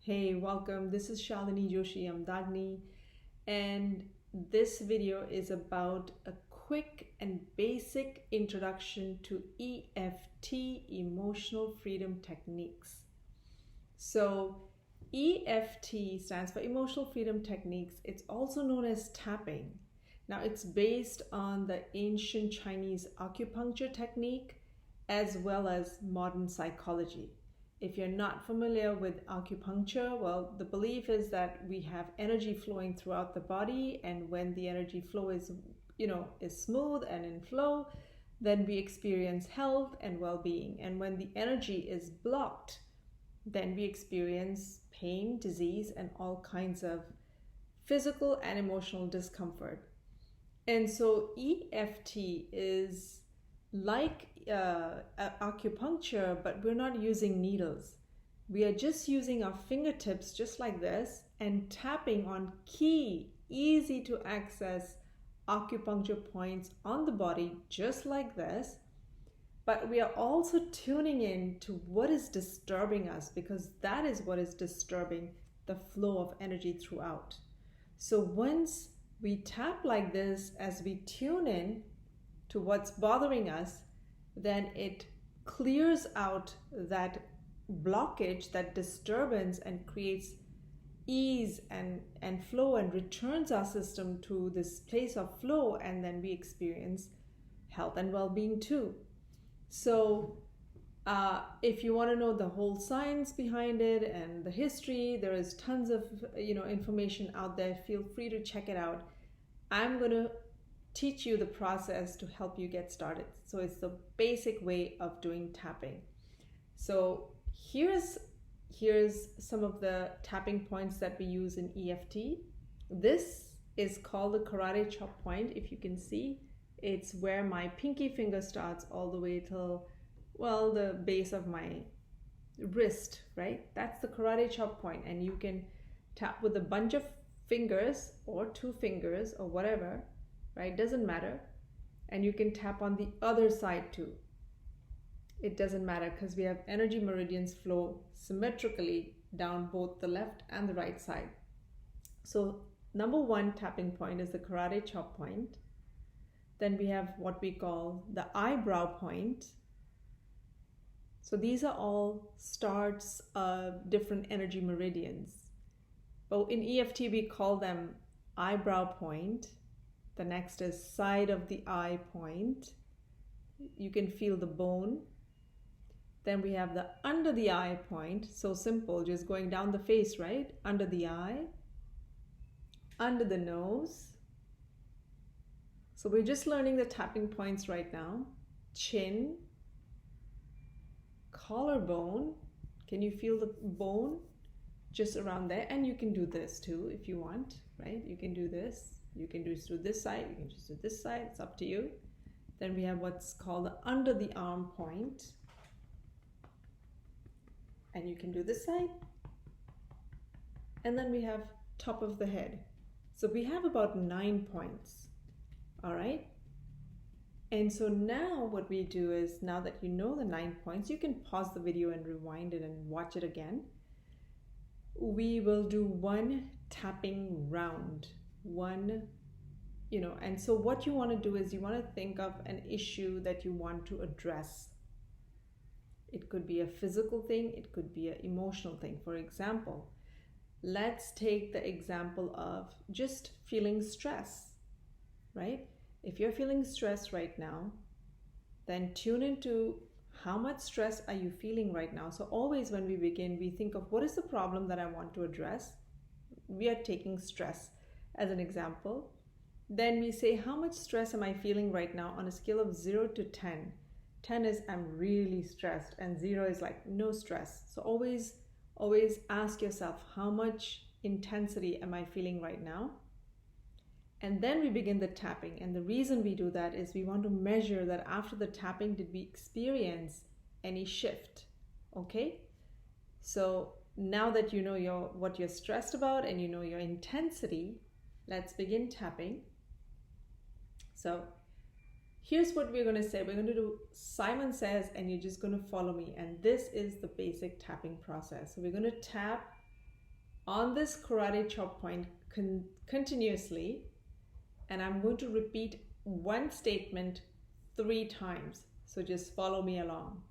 Hey, welcome. This is Shalini Joshi. I'm Dagni, and this video is about a quick and basic introduction to EFT, emotional freedom techniques. So, EFT stands for emotional freedom techniques. It's also known as tapping. Now, it's based on the ancient Chinese acupuncture technique as well as modern psychology. If you're not familiar with acupuncture, well, the belief is that we have energy flowing throughout the body, and when the energy flow is smooth and in flow, then we experience health and well-being. And when the energy is blocked, then we experience pain, disease, and all kinds of physical and emotional discomfort. And so EFT is like acupuncture, but we're not using needles. We are just using our fingertips just like this and tapping on key, easy to access acupuncture points on the body just like this. But we are also tuning in to what is disturbing us, because that is what is disturbing the flow of energy throughout. So once we tap like this, as we tune in to what's bothering us, then it clears out that blockage, that disturbance, and creates ease and flow, and returns our system to this place of flow, and then we experience health and well-being too. So if you want to know the whole science behind it and the history, there is tons of information out there. Feel free to check it out. I'm going to teach you the process to help you get started. So it's the basic way of doing tapping. So here's some of the tapping points that we use in EFT. This is called the karate chop point. If you can see, it's where my pinky finger starts all the way till, well, the base of my wrist, right? That's the karate chop point. And you can tap with a bunch of fingers or 2 fingers or whatever, right? Doesn't matter. And you can tap on the other side too. It doesn't matter, because we have energy meridians flow symmetrically down both the left and the right side. So number 1 tapping point is the karate chop point. Then we have what we call the eyebrow point. So these are all starts of different energy meridians. But in EFT, we call them eyebrow point. The next is side of the eye point. You can feel the bone. Then we have the under the eye point. So simple, just going down the face, right? Under the eye, under the nose. So we're just learning the tapping points right now. Chin, collarbone. Can you feel the bone just around there? And you can do this too if you want, right? You can do this. You can do this side. You can just do this side. It's up to you. Then we have what's called the under the arm point. And you can do this side. And then we have top of the head. So we have about 9 points. All right. And so now what we do is, now that you know the 9 points, you can pause the video and rewind it and watch it again. We will do 1 tapping round. And so what you want to do is you want to think of an issue that you want to address. It could be a physical thing, it could be an emotional thing. For example, let's take the example of just feeling stress, right? If you're feeling stress right now, then tune into how much stress are you feeling right now. So always when we begin, we think of what is the problem that I want to address. We are taking stress as an example. Then we say, how much stress am I feeling right now on a scale of 0 to 10? 10 is I'm really stressed, and 0 is like no stress. So always ask yourself, how much intensity am I feeling right now? And then we begin the tapping. And the reason we do that is we want to measure that after the tapping, did we experience any shift? Okay? So now that you know what you're stressed about and you know your intensity, let's begin tapping. So here's what we're going to say. We're going to do Simon Says, and you're just going to follow me. And this is the basic tapping process. So we're going to tap on this karate chop point continuously, and I'm going to repeat one statement 3 times. So just follow me along.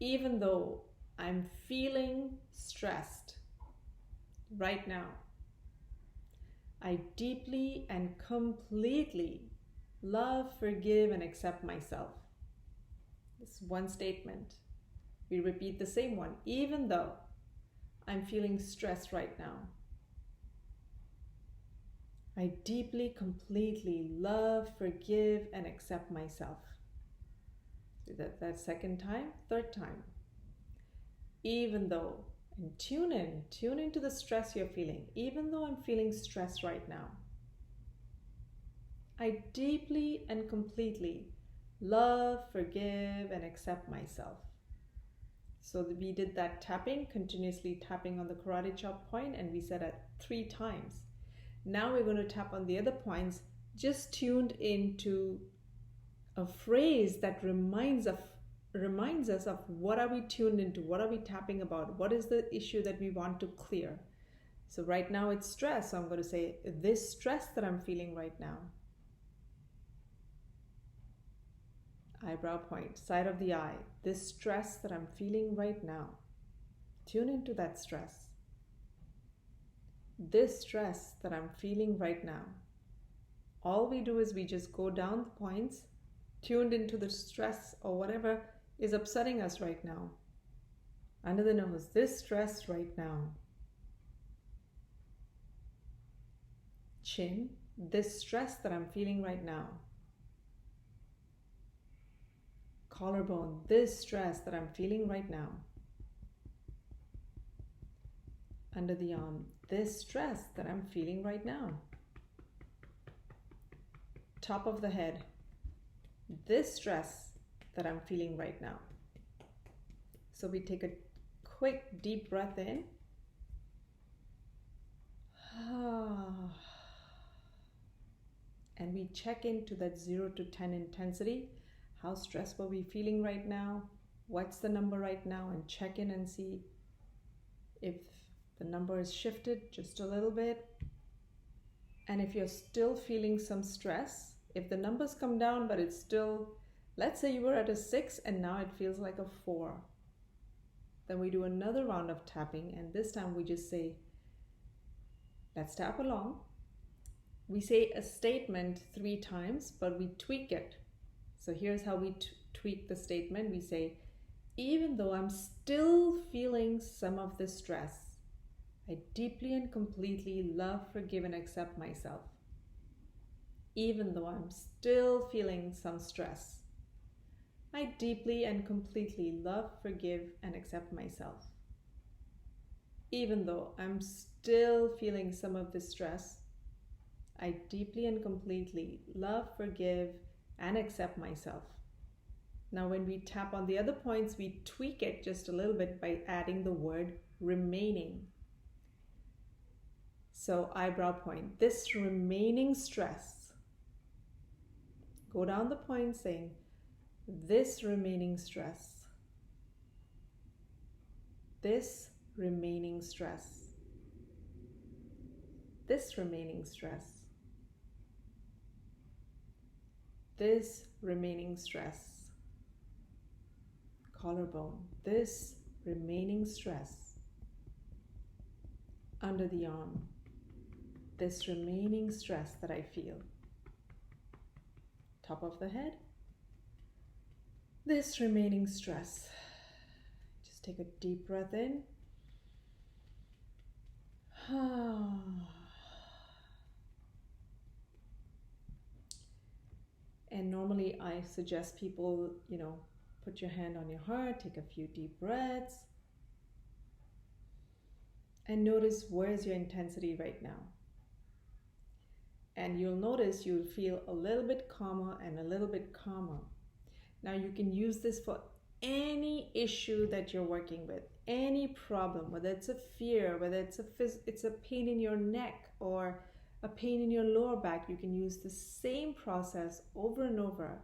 Even though I'm feeling stressed right now, I deeply and completely love, forgive, and accept myself. This one statement. We repeat the same one. Even though I'm feeling stressed right now, I deeply, completely love, forgive, and accept myself. Do that second time, third time. Even though, and tune into the stress you're feeling. Even though I'm feeling stressed right now, I deeply and completely love, forgive, and accept myself. So we did that tapping, continuously tapping on the karate chop point, and we said it 3 times. Now we're going to tap on the other points, just tuned into a phrase that reminds us of what are we tuned into, what are we tapping about, what is the issue that we want to clear. So right now it's stress, so I'm going to say, this stress that I'm feeling right now. Eyebrow point, side of the eye, this stress that I'm feeling right now. Tune into that stress. This stress that I'm feeling right now. All we do is we just go down the points, tuned into the stress or whatever is upsetting us right now. Under the nose, this stress right now. Chin, this stress that I'm feeling right now. Collarbone, this stress that I'm feeling right now. Under the arm, this stress that I'm feeling right now. Top of the head, this stress that I'm feeling right now. So we take a quick deep breath in. And we check into that 0 to 10 intensity. How stressed were we feeling right now? What's the number right now? And check in and see if the number is shifted just a little bit. And if you're still feeling some stress, if the numbers come down but it's still, let's say you were at a 6 and now it feels like a 4. Then we do another round of tapping, and this time we just say, let's tap along. We say a statement 3 times, but we tweak it. So here's how we tweak the statement. We say, even though I'm still feeling some of this stress, I deeply and completely love, forgive, and accept myself. Even though I'm still feeling some stress, I deeply and completely love, forgive, and accept myself. Even though I'm still feeling some of this stress, I deeply and completely love, forgive, and accept myself. Now when we tap on the other points, we tweak it just a little bit by adding the word remaining. So eyebrow point, this remaining stress. Go down the point saying, this remaining stress. This remaining stress. This remaining stress. This remaining stress. Collarbone, this remaining stress. Under the arm, this remaining stress that I feel. Top of the head, this remaining stress. Just take a deep breath in. And normally I suggest people, put your hand on your heart, take a few deep breaths, and notice where's your intensity right now. And you'll notice you'll feel a little bit calmer and a little bit calmer. Now you can use this for any issue that you're working with, any problem, whether it's a fear, whether it's a pain in your neck or a pain in your lower back. You can use the same process over and over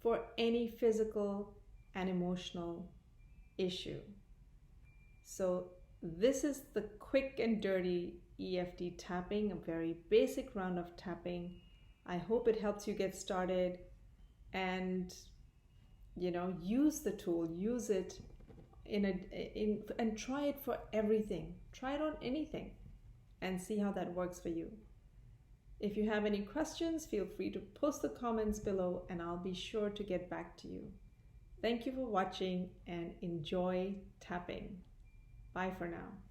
for any physical and emotional issue. So this is the quick and dirty EFT tapping, a very basic round of tapping. I hope it helps you get started, and use the tool, use it and try it for everything. Try it on anything and see how that works for you. If you have any questions, feel free to post the comments below and I'll be sure to get back to you. Thank you for watching and enjoy tapping. Bye for now.